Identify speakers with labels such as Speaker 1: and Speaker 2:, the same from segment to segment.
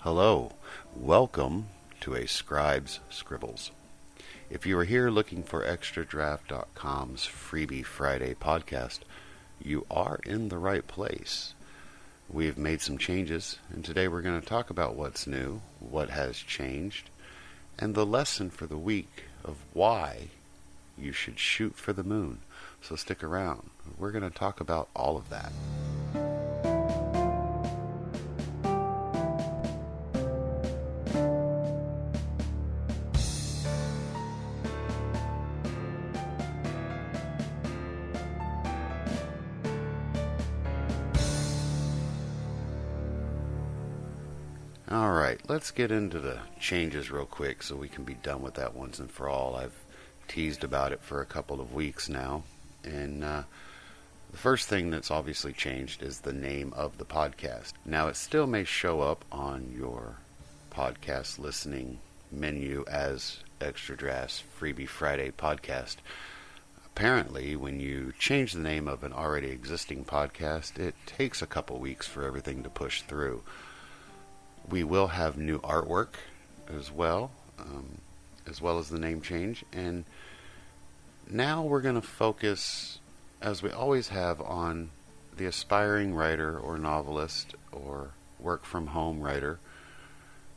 Speaker 1: Hello, welcome to a Scribe's Scribbles. If you are here looking for ExtraDraft.com's Freebie Friday podcast, you are in the right place. We've made some changes, and today we're going to talk about what's new, what has changed, and the lesson for the week of why you should shoot for the moon. So stick around. We're going to talk about all of that. Alright, let's get into the changes real quick so we can be done with that once and for all. I've teased about it for a couple of weeks now. And the first thing that's obviously changed is the name of the podcast. Now, it still may show up on your podcast listening menu as Extra Draft's Freebie Friday podcast. Apparently, when you change the name of an already existing podcast, it takes a couple weeks for everything to push through. We will have new artwork as well as the name change. And now we're going to focus, as we always have, on the aspiring writer or novelist or work-from-home writer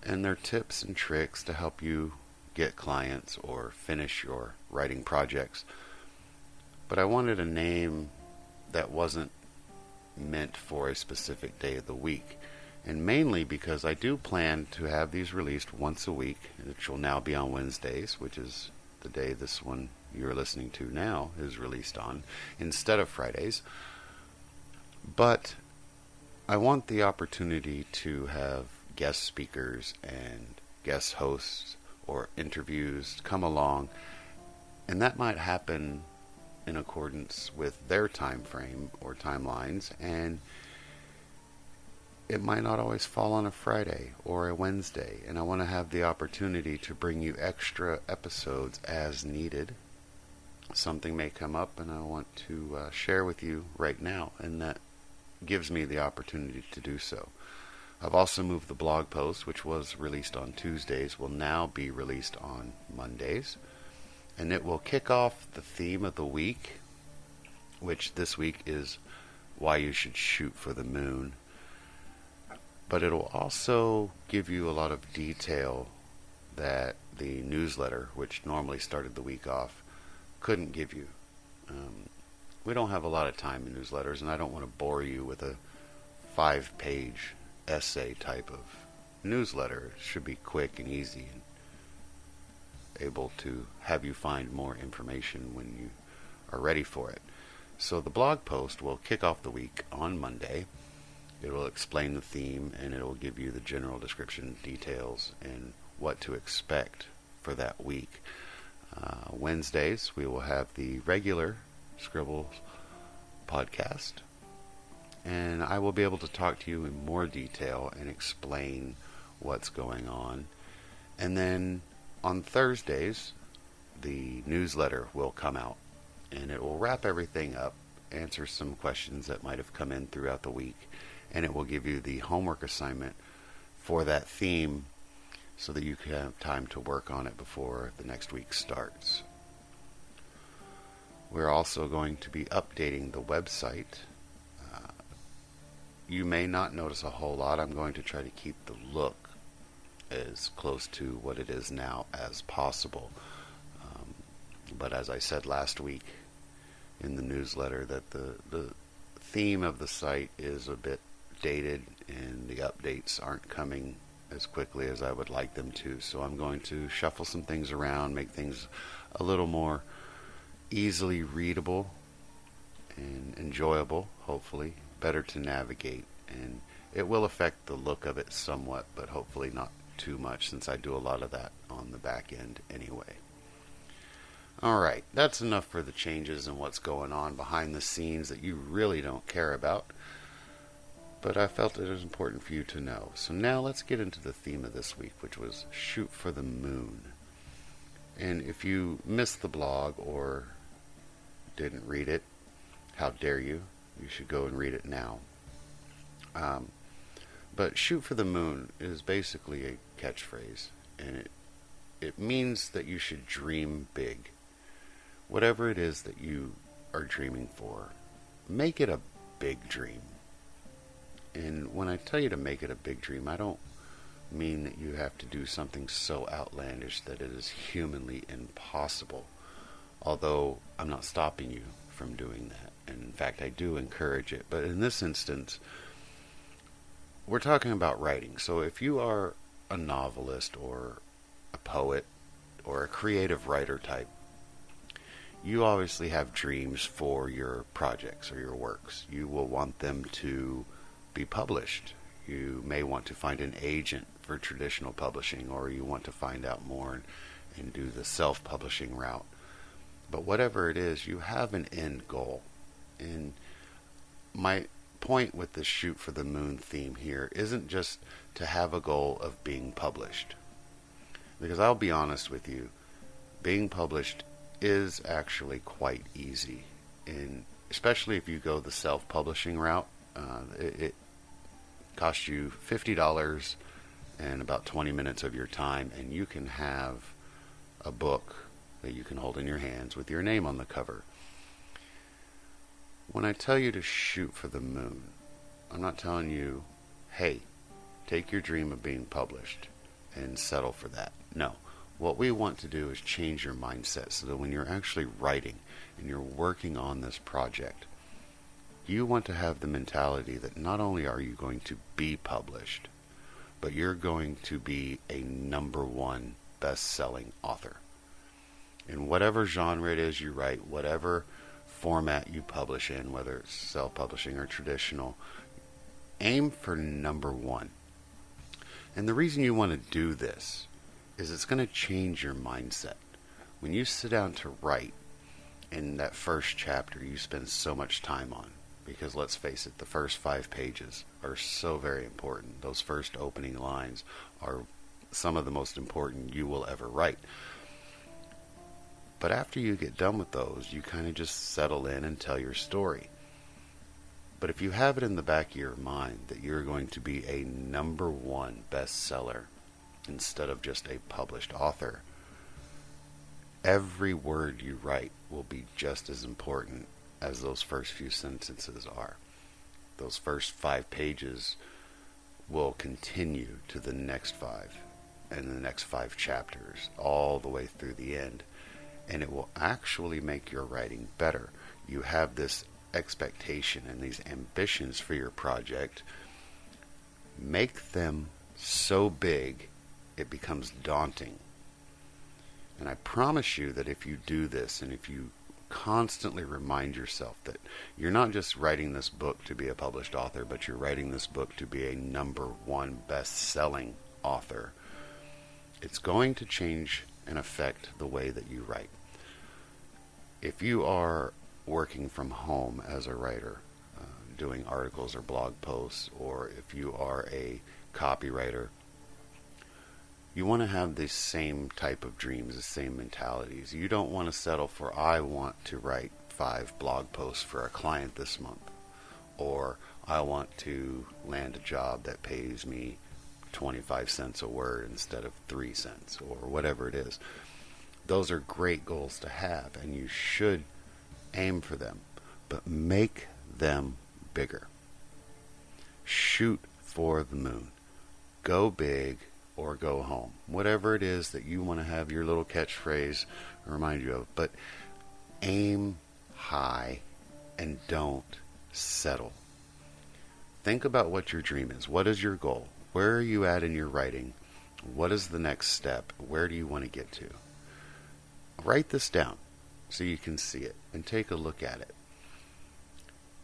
Speaker 1: and their tips and tricks to help you get clients or finish your writing projects. But I wanted a name that wasn't meant for a specific day of the week. And mainly because I do plan to have these released once a week, which will now be on Wednesdays, which is the day this one you're listening to now is released on, instead of Fridays. But I want the opportunity to have guest speakers and guest hosts or interviews come along, and that might happen in accordance with their time frame or timelines, and it might not always fall on a Friday or a Wednesday, and I want to have the opportunity to bring you extra episodes as needed. Something may come up and I want to share with you right now, and that gives me the opportunity to do so. I've also moved the blog post, which was released on Tuesdays, will now be released on Mondays, and it will kick off the theme of the week, which this week is why you should shoot for the moon. But it'll also give you a lot of detail that the newsletter, which normally started the week off, couldn't give you. We don't have a lot of time in newsletters, and I don't want to bore you with a 5-page essay type of newsletter. It should be quick and easy and able to have you find more information when you are ready for it. So the blog post will kick off the week on Monday. It will explain the theme, and it will give you the general description, details, and what to expect for that week. Wednesdays, we will have the regular Scribbles podcast, and I will be able to talk to you in more detail and explain what's going on. And then on Thursdays, the newsletter will come out, and it will wrap everything up, answer some questions that might have come in throughout the week, and it will give you the homework assignment for that theme so that you can have time to work on it before the next week starts. We're also going to be updating the website. You may not notice a whole lot. I'm going to try to keep the look as close to what it is now as possible. But as I said last week in the newsletter, that the theme of the site is a bit dated, and the updates aren't coming as quickly as I would like them to. So I'm going to shuffle some things around, make things a little more easily readable and enjoyable, hopefully, better to navigate. And it will affect the look of it somewhat, but hopefully not too much, since I do a lot of that on the back end anyway. Alright, that's enough for the changes and what's going on behind the scenes that you really don't care about. But I felt it was important for you to know. So now let's get into the theme of this week, which was shoot for the moon. And if you missed the blog or didn't read it, how dare you? You should go and read it now. But shoot for the moon is basically a catchphrase, and it means that you should dream big. Whatever it is that you are dreaming for, make it a big dream. And when I tell you to make it a big dream, I don't mean that you have to do something so outlandish that it is humanly impossible. Although I'm not stopping you from doing that. And in fact, I do encourage it. But in this instance, we're talking about writing. So if you are a novelist or a poet or a creative writer type, you obviously have dreams for your projects or your works. You will want them to be published. You may want to find an agent for traditional publishing, or you want to find out more and do the self-publishing route. But whatever it is, you have an end goal. And my point with this shoot for the moon theme here isn't just to have a goal of being published. Because I'll be honest with you, being published is actually quite easy. And especially if you go the self-publishing route, it costs you $50 and about 20 minutes of your time, and you can have a book that you can hold in your hands with your name on the cover. When I tell you to shoot for the moon, I'm not telling you, hey, take your dream of being published and settle for that. No. What we want to do is change your mindset so that when you're actually writing and you're working on this project, you want to have the mentality that not only are you going to be published, but you're going to be a #1 best-selling author. In whatever genre it is you write, whatever format you publish in, whether it's self-publishing or traditional, aim for #1. And the reason you want to do this is it's going to change your mindset. When you sit down to write, in that first chapter you spend so much time on, because let's face it, the first 5 pages are so very important. Those first opening lines are some of the most important you will ever write. But after you get done with those, you kind of just settle in and tell your story. But if you have it in the back of your mind that you're going to be a #1 bestseller instead of just a published author, every word you write will be just as important as those first few sentences are. Those first 5 pages will continue to the next 5 and the next 5 chapters all the way through the end, and it will actually make your writing better. You have this expectation and these ambitions for your project. Make them so big it becomes daunting. And I promise you that if you do this, and if you constantly remind yourself that you're not just writing this book to be a published author, but you're writing this book to be a #1 best-selling author, it's going to change and affect the way that you write. If you are working from home as a writer, doing articles or blog posts, or if you are a copywriter, you want to have the same type of dreams, the same mentalities. You don't want to settle for, I want to write 5 blog posts for a client this month, or I want to land a job that pays me 25 cents a word instead of 3 cents, or whatever it is. Those are great goals to have, and you should aim for them, but make them bigger. Shoot for the moon. Go big or go home. Whatever it is that you want to have your little catchphrase remind you of, but aim high and don't settle. Think about what your dream is. What is your goal? Where are you at in your writing? What is the next step? Where do you want to get to? Write this down so you can see it and take a look at it.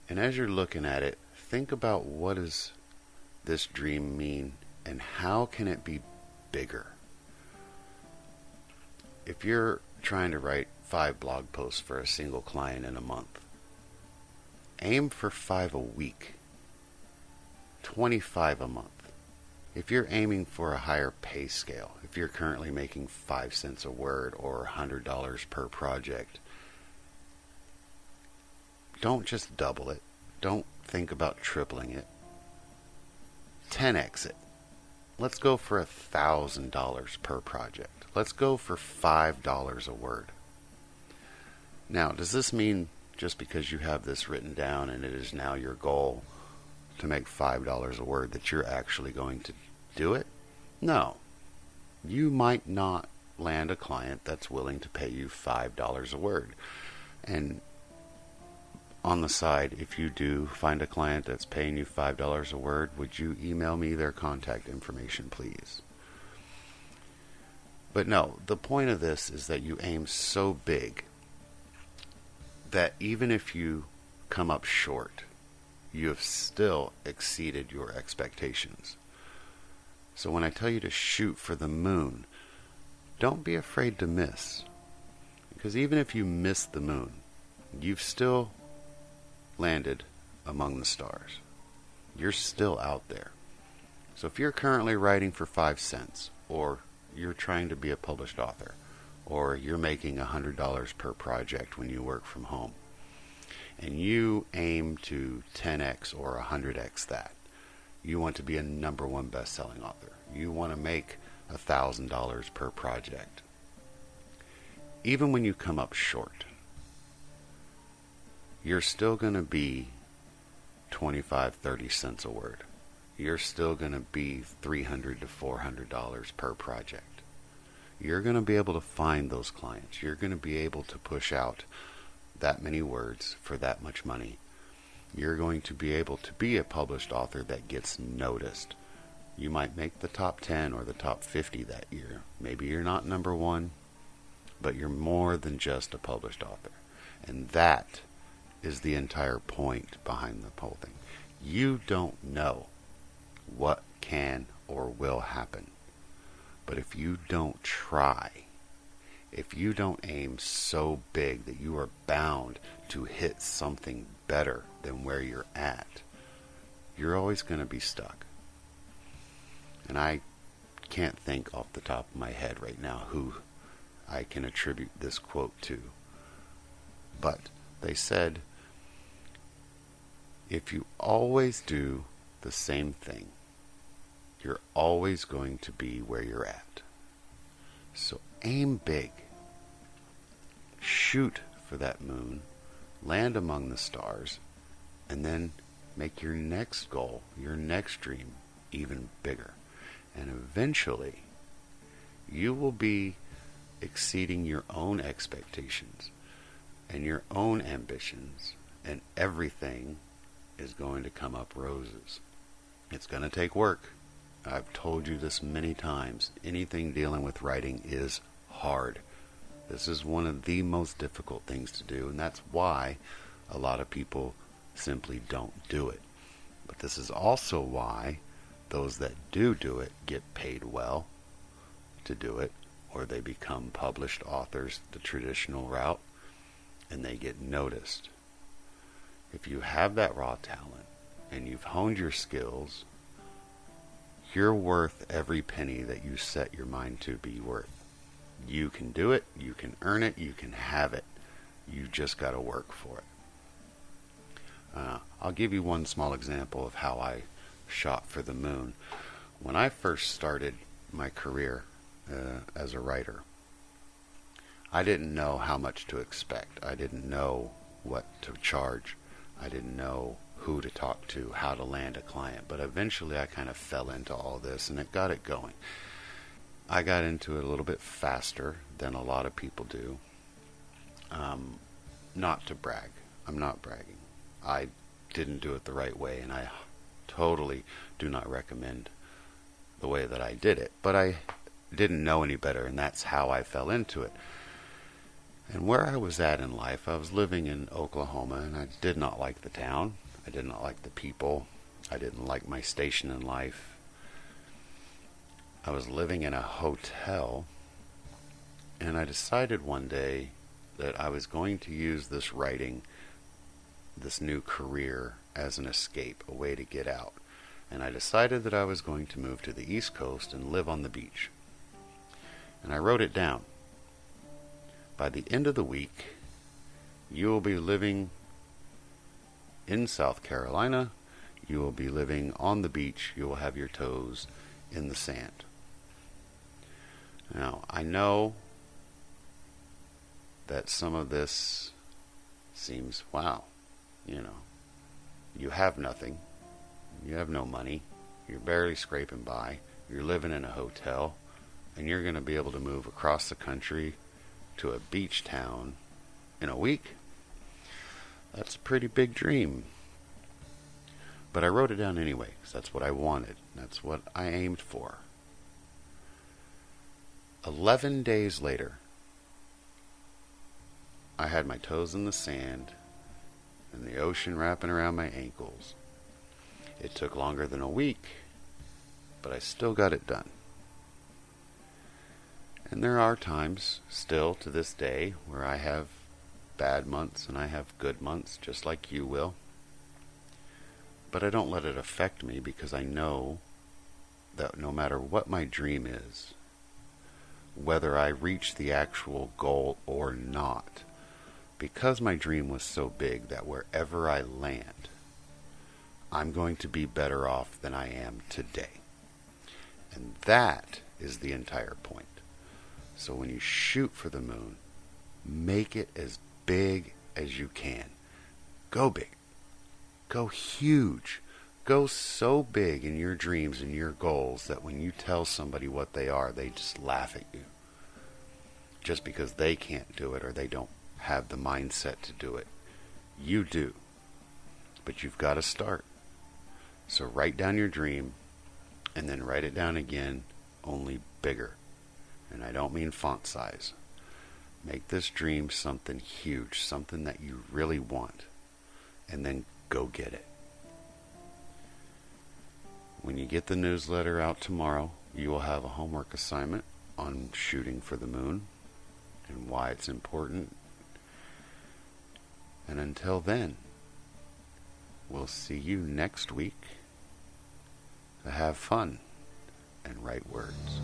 Speaker 1: And as you're looking at it, think about, what does this dream mean and how can it be bigger? If you're trying to write 5 blog posts for a single client in a month, aim for 5 a week, 25 a month. If you're aiming for a higher pay scale, if you're currently making 5 cents a word or $100 per project, don't just double it. Don't think about tripling it. 10x it. Let's go for $1,000 per project. Let's go for $5 a word. Now, does this mean just because you have this written down and it is now your goal to make $5 a word that you're actually going to do it? No. You might not land a client that's willing to pay you $5 a word. And on the side, if you do find a client that's paying you $5 a word, would you email me their contact information, please? But no, the point of this is that you aim so big that even if you come up short, you have still exceeded your expectations. So when I tell you to shoot for the moon, don't be afraid to miss. Because even if you miss the moon, you've still landed among the stars. You're still out there. So if you're currently writing for 5 cents, or you're trying to be a published author, or you're making $100 per project when you work from home, and you aim to 10x or 100x that, you want to be a #1 best-selling author. You want to make $1,000 per project. Even when you come up short, you're still going to be 25-30 cents a word. You're still going to be $300 to $400 per project. You're going to be able to find those clients. You're going to be able to push out that many words for that much money. You're going to be able to be a published author that gets noticed. You might make the top 10 or the top 50 that year. Maybe you're not #1, but you're more than just a published author. And that is the entire point behind the whole thing. You don't know what can or will happen. But if you don't try, if you don't aim so big that you are bound to hit something better than where you're at, you're always going to be stuck. And I can't think off the top of my head right now who I can attribute this quote to. But they said, if you always do the same thing, you're always going to be where you're at. So aim big. Shoot for that moon. Land among the stars. And then make your next goal, your next dream, even bigger. And eventually, you will be exceeding your own expectations and your own ambitions, and everything is going to come up roses. It's going to take work. I've told you this many times. Anything dealing with writing is hard. This is one of the most difficult things to do, and that's why a lot of people simply don't do it. But this is also why those that do it get paid well to do it, or they become published authors the traditional route, and they get noticed. If you have that raw talent and you've honed your skills, you're worth every penny that you set your mind to be worth. You can do it, you can earn it, you can have it. You just got to work for it. I'll give you one small example of how I shot for the moon. When I first started my career as a writer, I didn't know how much to expect. I didn't know what to charge. I didn't know who to talk to, how to land a client. But eventually I kind of fell into all this and it got it going. I got into it a little bit faster than a lot of people do. Not to brag. I'm not bragging. I didn't do it the right way, and I totally do not recommend the way that I did it. But I didn't know any better, and that's how I fell into it. And where I was at in life, I was living in Oklahoma, and I did not like the town. I did not like the people. I didn't like my station in life. I was living in a hotel, and I decided one day that I was going to use this writing, this new career, as an escape, a way to get out. And I decided that I was going to move to the East Coast and live on the beach. And I wrote it down. By the end of the week, you will be living in South Carolina. you will be living on the beach. You will have your toes in the sand. Now, I know that some of this seems, wow, you have nothing. You have no money. You're barely scraping by. You're living in a hotel. And you're going to be able to move across the country to a beach town in a week? That's a pretty big dream. But I wrote it down anyway, because that's what I wanted. That's what I aimed for. 11 days later, I had my toes in the sand and the ocean wrapping around my ankles. It took longer than a week, but I still got it done. And there are times, still to this day, where I have bad months and I have good months, just like you will. But I don't let it affect me, because I know that no matter what my dream is, whether I reach the actual goal or not, because my dream was so big that wherever I land, I'm going to be better off than I am today. And that is the entire point. So when you shoot for the moon, make it as big as you can. Go big. Go huge. Go so big in your dreams and your goals that when you tell somebody what they are, they just laugh at you. Just because they can't do it or they don't have the mindset to do it. You do. But you've got to start. So write down your dream and then write it down again, only bigger. And I don't mean font size. Make this dream something huge, something that you really want, and then go get it. When you get the newsletter out tomorrow, you will have a homework assignment on shooting for the moon and why it's important. And until then, we'll see you next week to have fun and write words.